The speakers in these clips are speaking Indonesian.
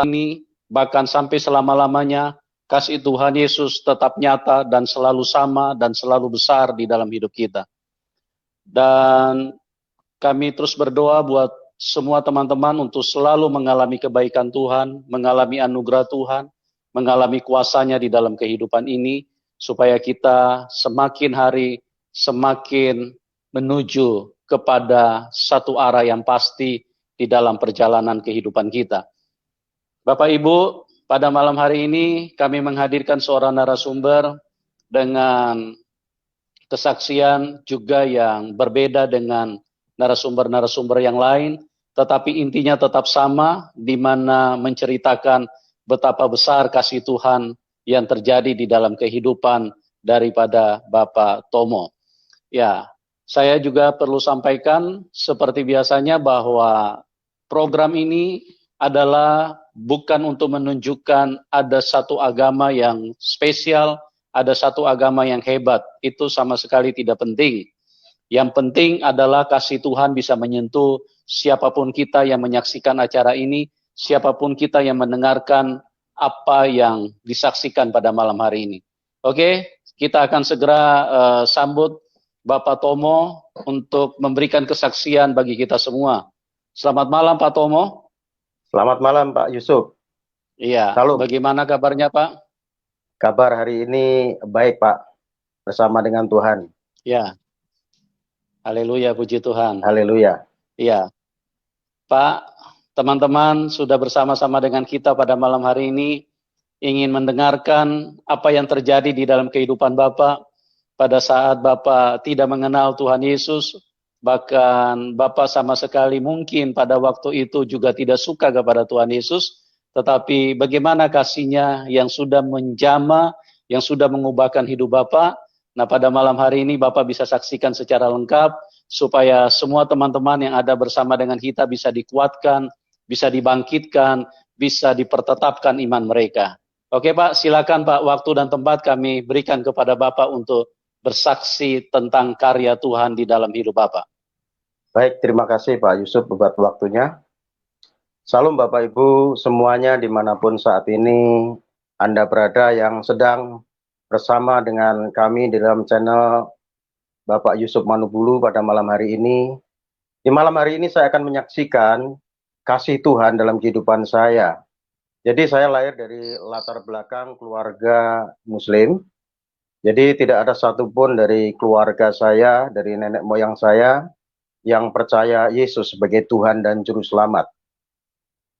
ini, bahkan sampai selama-lamanya, kasih Tuhan Yesus tetap nyata dan selalu sama dan selalu besar di dalam hidup kita. Dan kami terus berdoa buat semua teman-teman untuk selalu mengalami kebaikan Tuhan, mengalami anugerah Tuhan, mengalami kuasanya di dalam kehidupan ini, supaya kita semakin hari semakin menuju kepada satu arah yang pasti di dalam perjalanan kehidupan kita. Bapak Ibu, pada malam hari ini kami menghadirkan seorang narasumber dengan kesaksian juga yang berbeda dengan narasumber-narasumber yang lain, tetapi intinya tetap sama, di mana menceritakan betapa besar kasih Tuhan yang terjadi di dalam kehidupan daripada Bapak Tomo. Ya, saya juga perlu sampaikan seperti biasanya bahwa program ini adalah bukan untuk menunjukkan ada satu agama yang spesial, ada satu agama yang hebat. Itu sama sekali tidak penting. Yang penting adalah kasih Tuhan bisa menyentuh siapapun kita yang menyaksikan acara ini, siapapun kita yang mendengarkan apa yang disaksikan pada malam hari ini. Oke, kita akan segera sambut Bapak Tomo untuk memberikan kesaksian bagi kita semua. Selamat malam Pak Tomo. Selamat malam Pak Yusuf. Iya, Salam. bagaimana kabarnya Pak? Kabar hari ini baik Pak, bersama dengan Tuhan. Ya, haleluya, puji Tuhan. Haleluya. Iya, Pak, teman-teman sudah bersama-sama dengan kita pada malam hari ini, ingin mendengarkan apa yang terjadi di dalam kehidupan Bapak pada saat Bapak tidak mengenal Tuhan Yesus, bahkan Bapak sama sekali mungkin pada waktu itu juga tidak suka kepada Tuhan Yesus, tetapi bagaimana kasih-Nya yang sudah menjamah, yang sudah mengubahkan hidup Bapak. Nah, pada malam hari ini Bapak bisa saksikan secara lengkap, supaya semua teman-teman yang ada bersama dengan kita bisa dikuatkan, bisa dibangkitkan, bisa dipertetapkan iman mereka. Oke Pak, silakan Pak, waktu dan tempat kami berikan kepada Bapak untuk bersaksi tentang karya Tuhan di dalam hidup Bapak. Baik, terima kasih Pak Yusuf buat waktunya. Salam Bapak Ibu semuanya dimanapun saat ini Anda berada yang sedang bersama dengan kami di dalam channel Bapak Yusuf Manubulu pada malam hari ini. Di malam hari ini saya akan menyaksikan kasih Tuhan dalam kehidupan saya. Jadi saya lahir dari latar belakang keluarga Muslim. Jadi tidak ada satupun dari keluarga saya, dari nenek moyang saya, yang percaya Yesus sebagai Tuhan dan Juru Selamat.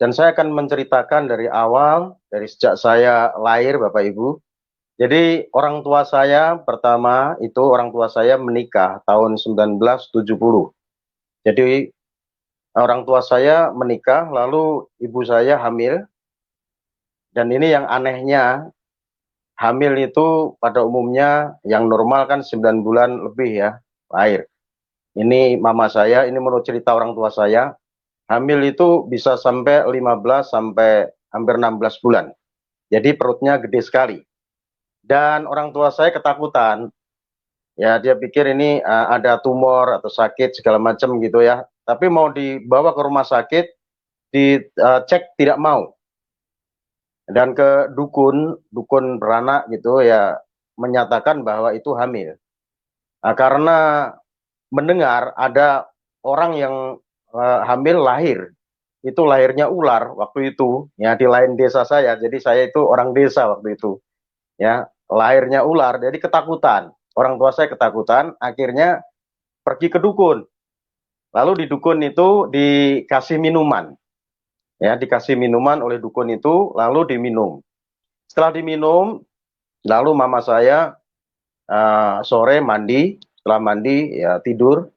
Dan saya akan menceritakan dari awal, dari sejak saya lahir Bapak Ibu. Jadi orang tua saya pertama itu orang tua saya menikah tahun 1970. Jadi orang tua saya menikah lalu ibu saya hamil. Dan ini yang anehnya, hamil itu pada umumnya yang normal kan 9 bulan lebih ya lahir. Ini mama saya, ini menurut cerita orang tua saya, hamil itu bisa sampai 15 sampai hampir 16 bulan. Jadi perutnya gede sekali. Dan orang tua saya ketakutan. Ya, dia pikir ini ada tumor atau sakit segala macam gitu ya. Tapi mau dibawa ke rumah sakit, dicek tidak mau. Dan ke dukun beranak gitu ya, menyatakan bahwa itu hamil. Nah, karena mendengar ada orang yang hamil lahir, itu lahirnya ular waktu itu ya di lain desa saya. Jadi saya itu orang desa waktu itu ya, lahirnya ular, jadi ketakutan. Orang tua saya ketakutan, akhirnya pergi ke dukun. Lalu di dukun itu dikasih minuman ya, dikasih minuman oleh dukun itu, lalu diminum. Setelah diminum, lalu mama saya sore mandi, setelah mandi ya tidur.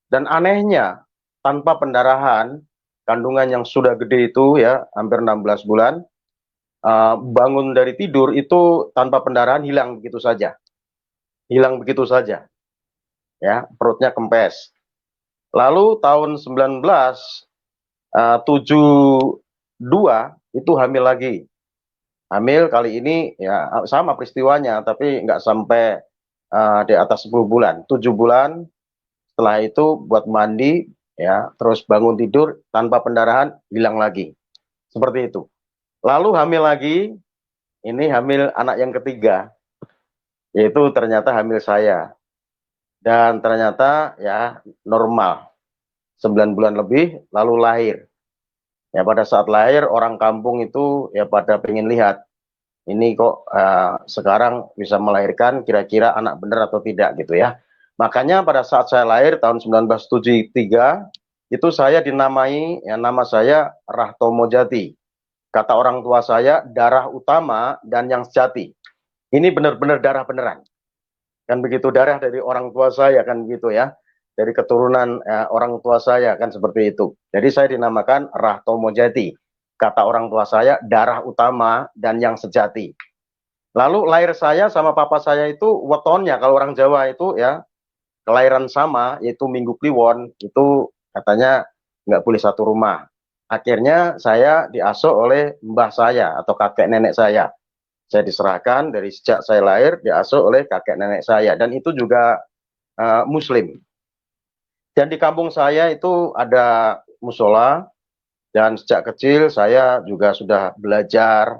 Dan anehnya tanpa pendarahan, kandungan yang sudah gede itu ya hampir 16 bulan, bangun dari tidur itu tanpa pendarahan, hilang begitu saja ya, perutnya kempes. Lalu tahun 1972 itu hamil lagi. Hamil kali ini ya sama peristiwanya, tapi nggak sampai di atas 10 bulan, 7 bulan. Setelah itu buat mandi ya, terus bangun tidur tanpa pendarahan, hilang lagi. Seperti itu. Lalu hamil lagi, ini hamil anak yang ketiga, yaitu ternyata hamil saya. Dan ternyata ya normal, 9 bulan lebih lalu lahir. Ya pada saat lahir orang kampung itu ya pada pengen lihat, ini kok sekarang bisa melahirkan kira-kira anak benar atau tidak gitu ya. Makanya pada saat saya lahir tahun 1973, itu saya dinamai, ya nama saya Rahtomo Jati. Kata orang tua saya, darah utama dan yang sejati. Ini benar-benar darah beneran. Kan begitu, darah dari orang tua saya kan gitu ya. Dari keturunan orang tua saya kan seperti itu. Jadi saya dinamakan Rahtomo Jati. Kata orang tua saya, darah utama dan yang sejati. Lalu lahir saya sama papa saya itu wetonnya, kalau orang Jawa itu ya kelahiran sama, yaitu Minggu Kliwon, itu katanya nggak boleh satu rumah. Akhirnya saya diasuh oleh mbah saya atau kakek nenek saya. Saya diserahkan dari sejak saya lahir diasuh oleh kakek nenek saya, dan itu juga Muslim. Dan di kampung saya itu ada musola, dan sejak kecil saya juga sudah belajar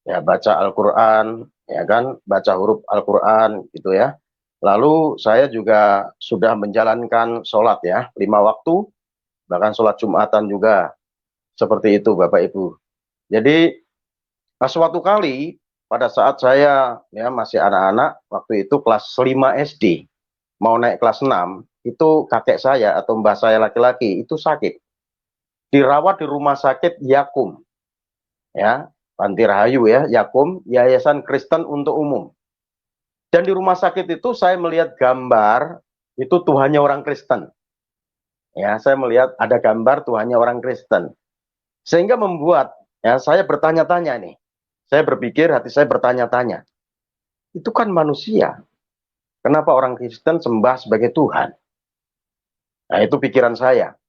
ya baca Al-Quran, ya kan, baca huruf Al-Quran gitu ya. Lalu saya juga sudah menjalankan sholat ya, 5 waktu, bahkan sholat Jumatan juga, seperti itu Bapak Ibu. Jadi suatu kali pada saat saya ya masih anak-anak, waktu itu kelas 5 SD, mau naik kelas 6, itu kakek saya atau mbah saya laki-laki itu sakit. Dirawat di rumah sakit Yakum, ya, Panti Rahayu ya, Yakum, Yayasan Kristen untuk Umum. Dan di rumah sakit itu saya melihat gambar, itu Tuhannya orang Kristen. Ya, saya melihat ada gambar Tuhannya orang Kristen. Sehingga membuat ya saya bertanya-tanya nih. Saya berpikir, hati saya bertanya-tanya. Itu kan manusia. Kenapa orang Kristen sembah sebagai Tuhan? Nah, itu pikiran saya.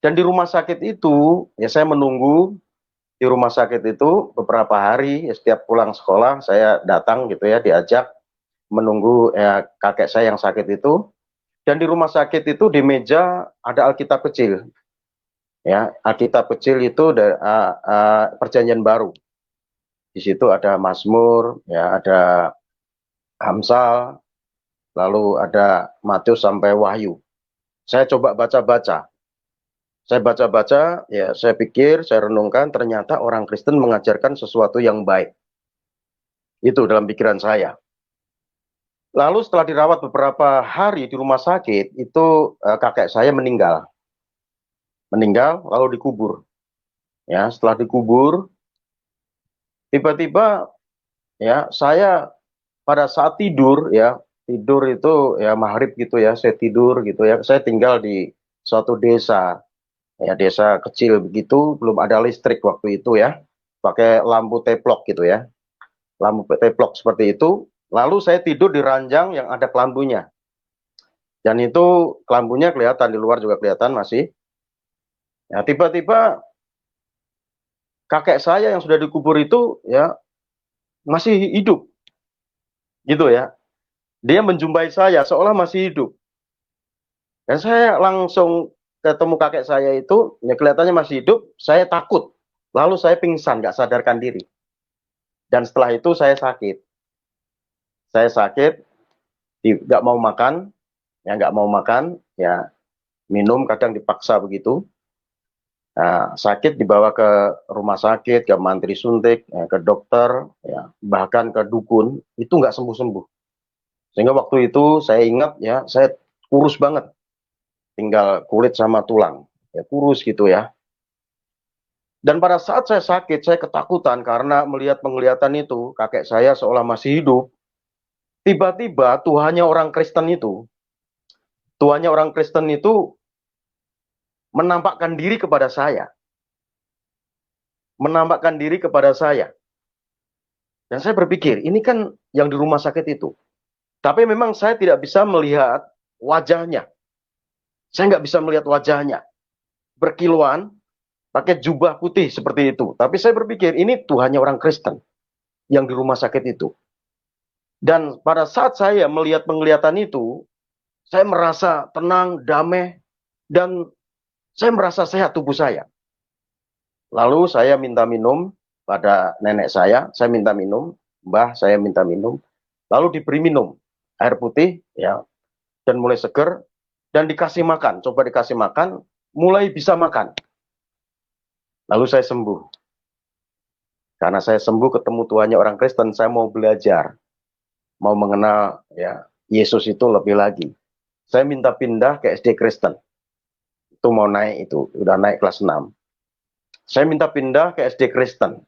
Dan di rumah sakit itu, ya saya menunggu di rumah sakit itu beberapa hari, ya setiap pulang sekolah saya datang gitu ya, diajak menunggu ya, kakek saya yang sakit itu. Dan di rumah sakit itu di meja ada Alkitab kecil. Ya, Alkitab kecil itu Perjanjian Baru. Di situ ada Mazmur, ya ada Amsal, lalu ada Matius sampai Wahyu. Saya coba baca-baca. Saya baca-baca, ya saya pikir, saya renungkan, ternyata orang Kristen mengajarkan sesuatu yang baik. Itu dalam pikiran saya. Lalu setelah dirawat beberapa hari di rumah sakit, itu kakek saya meninggal. Meninggal lalu dikubur. Ya, setelah dikubur, tiba-tiba ya saya pada saat tidur ya, tidur itu ya maghrib gitu ya, saya tidur gitu ya. Saya tinggal di suatu desa, ya desa kecil begitu, belum ada listrik waktu itu ya, pakai lampu teplok gitu ya, lampu teplok seperti itu. Lalu saya tidur di ranjang yang ada kelambunya, dan itu kelambunya kelihatan, di luar juga kelihatan masih. Ya tiba-tiba kakek saya yang sudah dikubur itu ya masih hidup gitu ya. Dia menjumpai saya seolah masih hidup. Dan saya langsung ketemu kakek saya itu, ya kelihatannya masih hidup, saya takut. Lalu saya pingsan, nggak sadarkan diri. Dan setelah itu saya sakit. Saya sakit, nggak mau makan, ya minum kadang dipaksa begitu. Nah, sakit dibawa ke rumah sakit, ke mantri suntik, ya, ke dokter, ya, bahkan ke dukun, itu nggak sembuh-sembuh. Sehingga waktu itu saya ingat ya, saya kurus banget, tinggal kulit sama tulang, ya kurus gitu ya. Dan pada saat saya sakit, saya ketakutan karena melihat penglihatan itu, kakek saya seolah masih hidup. Tiba-tiba Tuhannya orang Kristen itu menampakkan diri kepada saya. Menampakkan diri kepada saya. Dan saya berpikir, ini kan yang di rumah sakit itu. Tapi memang saya tidak bisa melihat wajahnya. Saya nggak bisa melihat wajahnya. Berkilauan, pakai jubah putih seperti itu. Tapi saya berpikir, ini Tuhannya orang Kristen yang di rumah sakit itu. Dan pada saat saya melihat penglihatan itu, saya merasa tenang, damai, dan saya merasa sehat tubuh saya. Lalu saya minta minum, pada nenek saya minta minum, Mbah saya minta minum, lalu diberi minum air putih, ya, dan mulai seger, dan dikasih makan, coba dikasih makan, mulai bisa makan. Lalu saya sembuh. Karena saya sembuh ketemu Tuhannya orang Kristen, saya mau belajar, mau mengenal ya Yesus itu lebih lagi. Saya minta pindah ke SD Kristen. Itu mau naik itu, udah naik kelas 6. Saya minta pindah ke SD Kristen.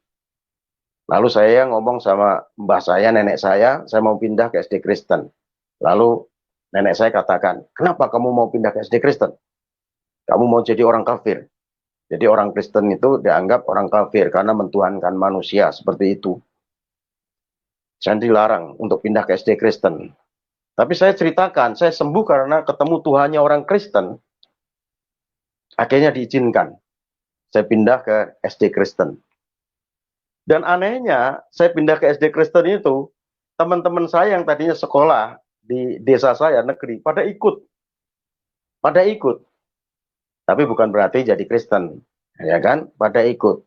Lalu saya ngomong sama mbah saya, nenek saya mau pindah ke SD Kristen. Lalu nenek saya katakan, kenapa kamu mau pindah ke SD Kristen? Kamu mau jadi orang kafir. Jadi orang Kristen itu dianggap orang kafir karena mentuhankan manusia, seperti itu. Saya dilarang untuk pindah ke SD Kristen. Tapi saya ceritakan, saya sembuh karena ketemu Tuhannya orang Kristen. Akhirnya diizinkan. Saya pindah ke SD Kristen. Dan anehnya, saya pindah ke SD Kristen itu, teman-teman saya yang tadinya sekolah di desa saya, negeri, pada ikut. Pada ikut. Tapi bukan berarti jadi Kristen. Ya kan? Pada ikut.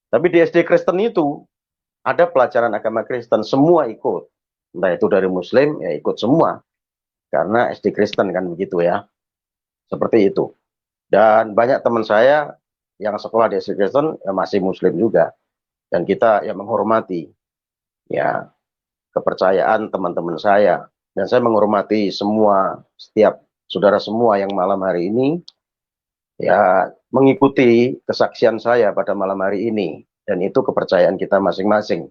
Tapi di SD Kristen itu, ada pelajaran agama Kristen. Semua ikut. Entah itu dari Muslim, ya ikut semua. Karena SD Kristen kan begitu ya. Seperti itu. Dan banyak teman saya yang sekolah di SD Kristen ya masih Muslim juga. Dan kita yang menghormati ya kepercayaan teman-teman saya. Dan saya menghormati semua, setiap saudara semua yang malam hari ini ya mengikuti kesaksian saya pada malam hari ini. Dan itu kepercayaan kita masing-masing.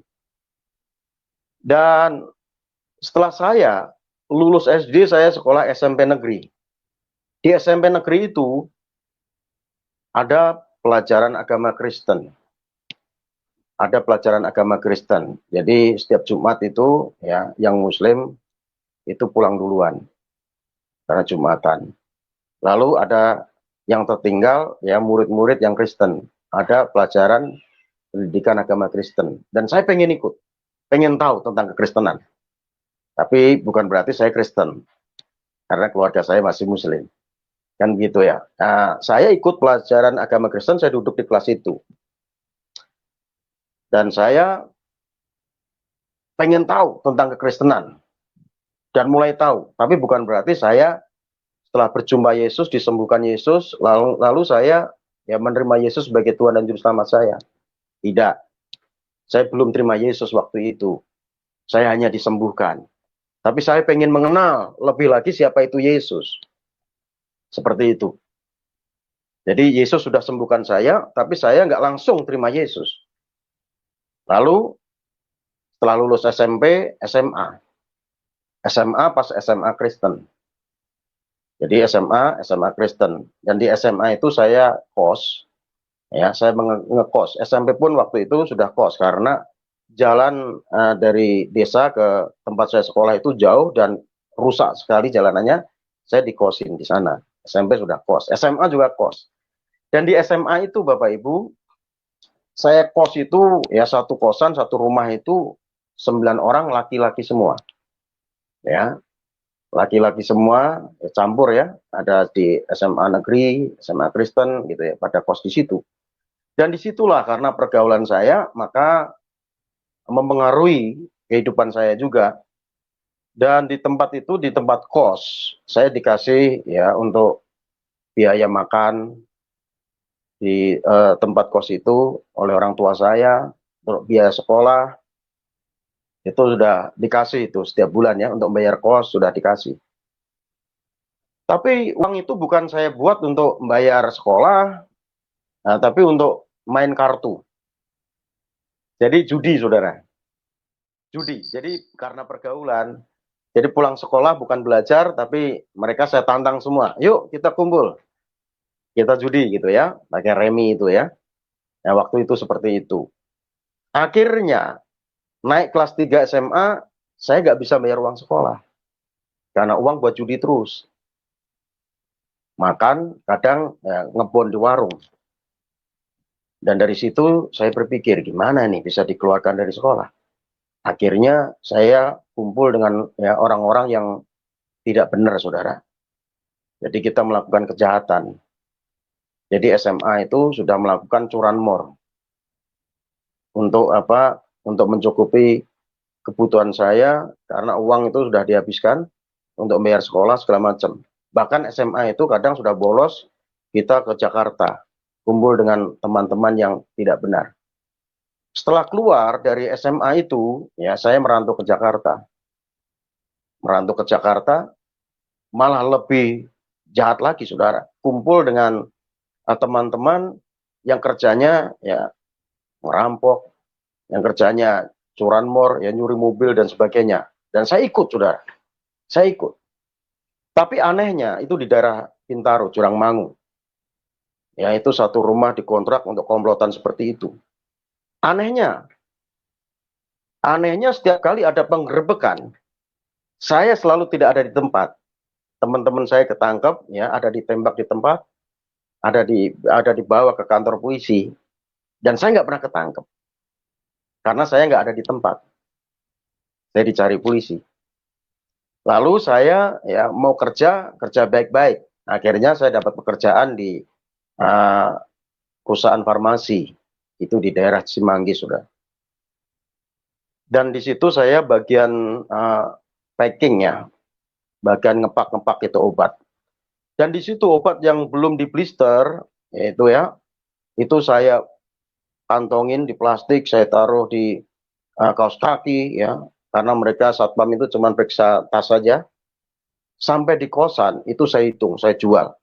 Dan setelah saya lulus SD, saya sekolah SMP negeri. Di SMP negeri itu ada pelajaran agama Kristen. Ada pelajaran agama Kristen. Jadi setiap Jumat itu ya yang Muslim itu pulang duluan karena Jumatan. Lalu ada yang tertinggal ya murid-murid yang Kristen. Ada pelajaran pendidikan agama Kristen. Dan saya pengen ikut, pengen tahu tentang kekristenan. Tapi bukan berarti saya Kristen, karena keluarga saya masih Muslim. Kan gitu ya. Nah, saya ikut pelajaran agama Kristen, saya duduk di kelas itu. Dan saya pengen tahu tentang kekristenan. Dan mulai tahu. Tapi bukan berarti saya setelah berjumpa Yesus, disembuhkan Yesus, lalu saya ya menerima Yesus sebagai Tuhan dan Juru Selamat saya. Tidak. Saya belum terima Yesus waktu itu. Saya hanya disembuhkan. Tapi saya pengen mengenal lebih lagi siapa itu Yesus. Seperti itu. Jadi Yesus sudah sembuhkan saya, tapi saya nggak langsung terima Yesus. Lalu setelah lulus SMP, SMA. SMA pas SMA Kristen. Jadi SMA Kristen. Dan di SMA itu saya kos. Ya, saya ngekos. SMP pun waktu itu sudah kos karena jalan dari desa ke tempat saya sekolah itu jauh dan rusak sekali jalanannya. Saya dikosin di sana. SMP sudah kos. SMA juga kos. Dan di SMA itu Bapak Ibu, saya kos itu ya satu kosan, satu rumah itu 9 orang laki-laki semua. Ya, laki-laki semua ya, campur ya, ada di SMA negeri, SMA Kristen gitu ya, pada kos di situ. Dan disitulah karena pergaulan saya, maka mempengaruhi kehidupan saya juga. Dan di tempat itu, di tempat kos, saya dikasih ya untuk biaya makan di tempat kos itu oleh orang tua saya, untuk biaya sekolah, itu sudah dikasih itu setiap bulan ya, untuk bayar kos sudah dikasih. Tapi uang itu bukan saya buat untuk membayar sekolah, nah, tapi untuk main kartu. Jadi judi, saudara. Judi. Jadi karena pergaulan, jadi pulang sekolah bukan belajar, tapi mereka saya tantang semua. Yuk kita kumpul, kita judi gitu ya, pakai remi itu ya. Nah waktu itu seperti itu. Akhirnya naik kelas 3 SMA, saya nggak bisa bayar uang sekolah. Karena uang buat judi terus. Makan, kadang ya, ngebon di warung. Dan dari situ saya berpikir, gimana nih bisa dikeluarkan dari sekolah. Akhirnya saya kumpul dengan ya, orang-orang yang tidak benar, saudara. Jadi kita melakukan kejahatan. Jadi SMA itu sudah melakukan curanmor. untuk apa? Untuk mencukupi kebutuhan saya karena uang itu sudah dihabiskan untuk bayar sekolah segala macam. Bahkan SMA itu kadang sudah bolos, kita ke Jakarta, kumpul dengan teman-teman yang tidak benar. Setelah keluar dari SMA itu, ya saya merantau ke Jakarta. Merantau ke Jakarta malah lebih jahat lagi, saudara. Kumpul dengan teman-teman yang kerjanya ya merampok, yang kerjanya curanmor, ya nyuri mobil dan sebagainya. Dan saya ikut, saudara. Saya ikut. Tapi anehnya itu di daerah Bintaro, Jurangmangu. Ya itu satu rumah dikontrak untuk komplotan seperti itu. Anehnya, anehnya setiap kali ada penggerebekan, saya selalu tidak ada di tempat. Teman-teman saya ketangkep, ya ada ditembak di tempat, ada dibawa ke kantor polisi, dan saya nggak pernah ketangkep karena saya nggak ada di tempat. Saya dicari polisi. Lalu saya ya mau kerja baik-baik. Akhirnya saya dapat pekerjaan di uh, perusahaan farmasi itu di daerah Cimanggis, sudah. Dan di situ saya bagian packing ya, bagian ngepak-ngepak itu obat. Dan di situ obat yang belum di blister, yaitu ya, itu saya kantongin di plastik, saya taruh di kaos kaki ya, karena mereka satpam itu cuma periksa tas saja. Sampai di kosan itu saya hitung, saya jual,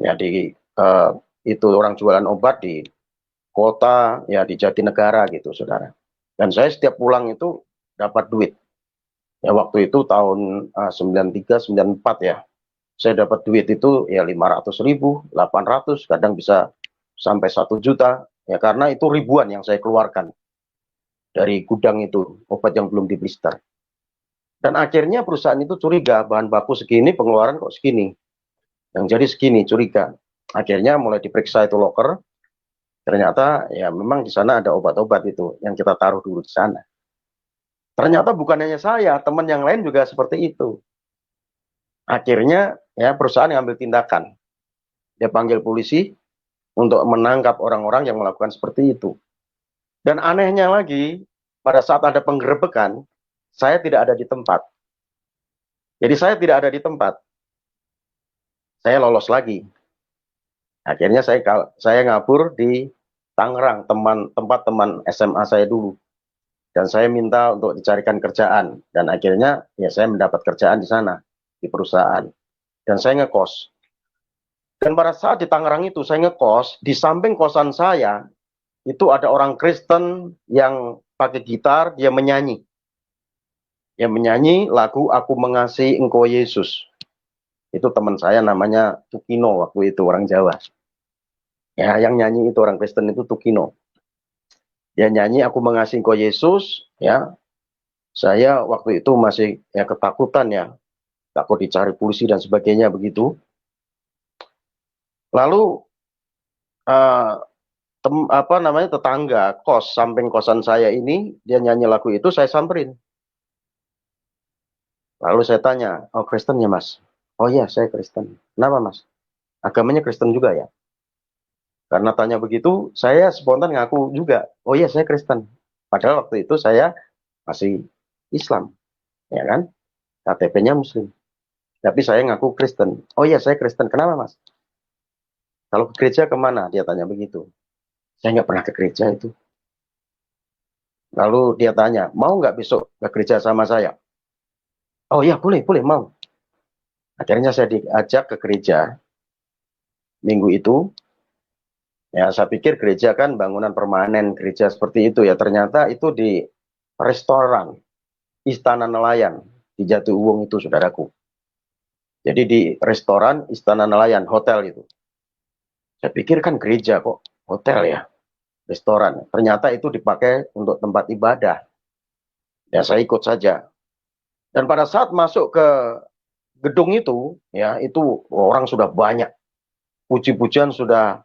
ya di itu orang jualan obat di kota ya di Jatinegara gitu, saudara. Dan saya setiap pulang itu dapat duit. Ya waktu itu tahun 93, 94 ya. Saya dapat duit itu ya 500.000, 800, kadang bisa sampai 1 juta. Ya karena itu ribuan yang saya keluarkan dari gudang itu, obat yang belum di blister. Dan akhirnya perusahaan itu curiga, bahan baku segini, pengeluaran kok segini. Yang jadi segini, curiga. Akhirnya mulai diperiksa itu loker, ternyata ya memang di sana ada obat-obat itu yang kita taruh dulu di sana. Ternyata bukan hanya saya, teman yang lain juga seperti itu. Akhirnya ya perusahaan ngambil tindakan. Dia panggil polisi untuk menangkap orang-orang yang melakukan seperti itu. Dan anehnya lagi, pada saat ada penggerebekan, saya tidak ada di tempat. Jadi saya tidak ada di tempat. Saya lolos lagi. Akhirnya saya ngabur di Tangerang, tempat teman SMA saya dulu. Dan saya minta untuk dicarikan kerjaan. Dan akhirnya ya saya mendapat kerjaan di sana, di perusahaan. Dan saya ngekos. Dan pada saat di Tangerang itu saya ngekos, di samping kosan saya, itu ada orang Kristen yang pakai gitar, dia menyanyi. Dia menyanyi lagu Aku Mengasihi Engkau Yesus. Itu teman saya namanya Tukino waktu itu, orang Jawa. Ya, yang nyanyi itu orang Kristen itu Tukino. Dia nyanyi Aku Mengasihi Engkau Yesus, ya. Saya waktu itu masih ya ketakutan ya, takut dicari polisi dan sebagainya begitu. Lalu tetangga kos samping kosan saya ini dia nyanyi lagu itu, saya samperin. Lalu saya tanya, oh Kristen ya mas? Oh iya saya Kristen. Kenapa mas? Agamanya Kristen juga ya? Karena tanya begitu, saya spontan ngaku juga. Oh iya saya Kristen. Padahal waktu itu saya masih Islam, ya kan? KTP-nya Muslim. Tapi saya ngaku Kristen. Oh iya saya Kristen. Kenapa mas? Kalau ke gereja kemana? Dia tanya begitu. Saya nggak pernah ke gereja itu. Lalu dia tanya, mau nggak besok ke gereja sama saya? Oh iya boleh, mau. Akhirnya saya diajak ke gereja minggu itu. Ya saya pikir gereja kan bangunan permanen, gereja seperti itu ya. Ternyata itu di restoran Istana Nelayan di Jatiuwung itu, saudaraku. Jadi di restoran Istana Nelayan, hotel itu. Saya pikir kan gereja kok, hotel ya, restoran. Ternyata itu dipakai untuk tempat ibadah. Ya saya ikut saja. Dan pada saat masuk ke gedung itu, ya itu orang sudah banyak. Puji-pujian sudah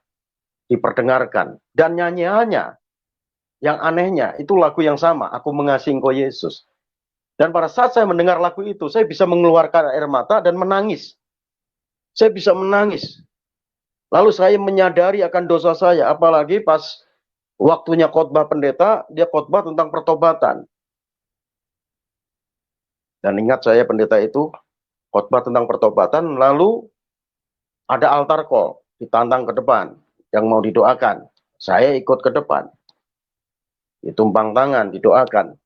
diperdengarkan. Dan nyanyiannya, yang anehnya, itu lagu yang sama, Aku Mengasihi Engkau Yesus. Dan pada saat saya mendengar lagu itu, saya bisa mengeluarkan air mata dan menangis. Saya bisa menangis. Lalu saya menyadari akan dosa saya, apalagi pas Waktunya khotbah pendeta, dia khotbah tentang pertobatan. Dan ingat saya pendeta itu khotbah tentang pertobatan, lalu ada altar call, ditantang ke depan, yang mau didoakan. Saya ikut ke depan, ditumpang tangan, didoakan.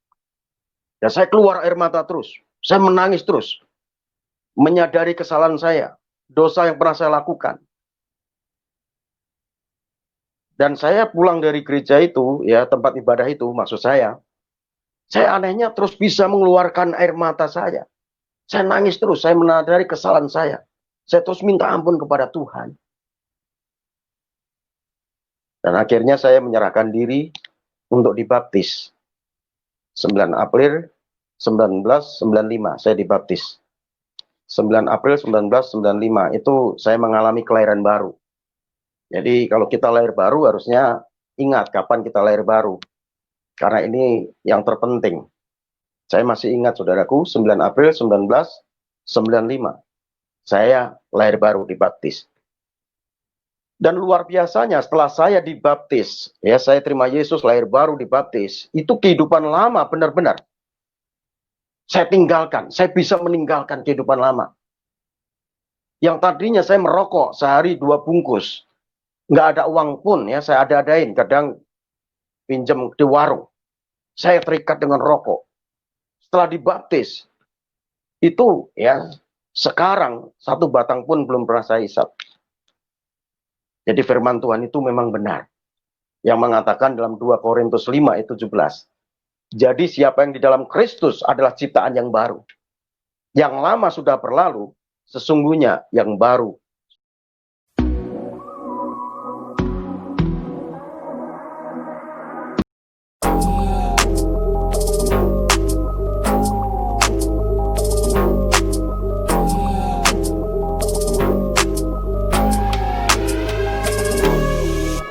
Dan saya keluar air mata terus, saya menangis terus, menyadari kesalahan saya, dosa yang pernah saya lakukan. Dan saya pulang dari gereja itu, ya tempat ibadah itu, maksud saya anehnya terus bisa mengeluarkan air mata saya. Saya nangis terus, saya menyadari kesalahan saya. Saya terus minta ampun kepada Tuhan. Dan akhirnya saya menyerahkan diri untuk dibaptis. 9 April 1995 saya dibaptis. 9 April 1995 itu saya mengalami kelahiran baru. Jadi kalau kita lahir baru harusnya ingat kapan kita lahir baru. Karena ini yang terpenting. Saya masih ingat saudaraku, 9 April 1995. Saya lahir baru dibaptis. Dan luar biasanya setelah saya dibaptis, ya saya terima Yesus, lahir baru dibaptis, itu kehidupan lama benar-benar. Saya tinggalkan, saya bisa meninggalkan kehidupan lama. Yang tadinya saya merokok sehari 2 bungkus. Nggak ada uang pun, ya saya ada-adain, kadang pinjam di warung. Saya terikat dengan rokok. Setelah dibaptis, itu ya sekarang 1 batang pun belum pernah saya hisap. Jadi firman Tuhan itu memang benar. Yang mengatakan dalam 2 Korintus 5 ayat 17. Jadi siapa yang di dalam Kristus adalah ciptaan yang baru. Yang lama sudah berlalu, sesungguhnya yang baru